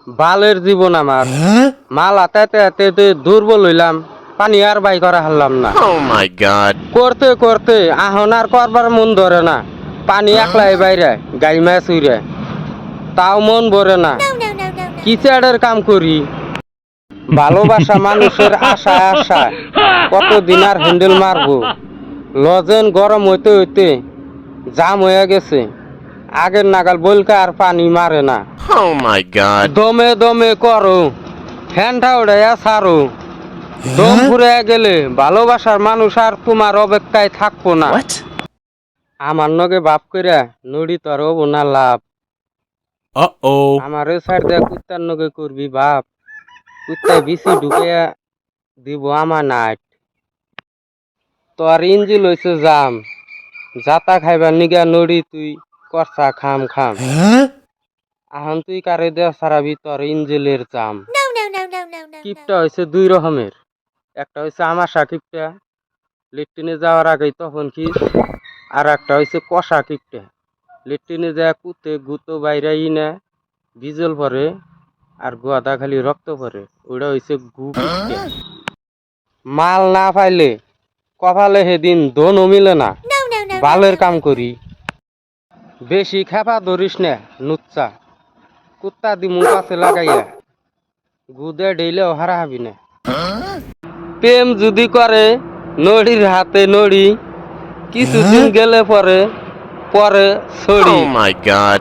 বালের জীবন আমার মাল হাতে হাতে দুর্বল হইলাম, পানি আর বাই করা হারলাম না। Oh my god. করতে করতে আহন আর করবার মন ধরে না, পানি একলাই বাইরে গাই মাছ উড়ে, তাও মন ভরে না। কি চ্যাডের কাম করি, ভালোবাসা মানুষের আশায় আশায় কতদিন আর হ্যান্ডেল মারবো। লজেন গরম হইতে হইতে জাম হয়ে গেছে, আগের নাগাল বলকা আর পানি মারে না। Oh my god. দমে দমে করো, ফ্যানটা উড়াইয়া ছাড়ো। দম ফুরে গেলে ভালোবাসার মানুষ আর তোমার অপেক্ষায় থাকবো না। What? আমার নগে বাপ কইরা নড়ি তোর হবো না লাভ। Uh-oh. আমারে ছাড় দেয়া কুত্তার নগে করবি বাপ, কুত্তায় বিচি ঢুকাইয়া দিব আমার নাইট। তোর ইঞ্জিল হইছে জাম, যাতা খাইবার নিগা নড়ি তুই করছা খাম খাম। এখন তুই কারে দেয়া সারাবি তোর ইঞ্জিলের জাম। কিপটা হয়েছে দুই রকমের, একটা হয়েছে আমাশা কিপটা, লেট্রিনে যাওয়ার আগেই তখন কি, আর একটা হয়েছে কষা কিপটা, লেট্রিনে যায় কুতে গুতো বাইরাই না বিজল পরে আর গোয়াদা খালি রক্ত পরে, ওটা হয়েছে গু কিপটা। মাল না পাইলে কপালে সেদিন দনও মিলে না, বালের কাম করি। বেশি খেপা ধরিস না নুচ্চা, কুত্তা দিমু কাছে লাগাইয়া গুদে ডেইলেও হারা হাবি না। প্রেম যদি করে নড়ির হাতে নড়ি, কিছুদিন গেলে পরে পরে ছড়ি। Oh my god.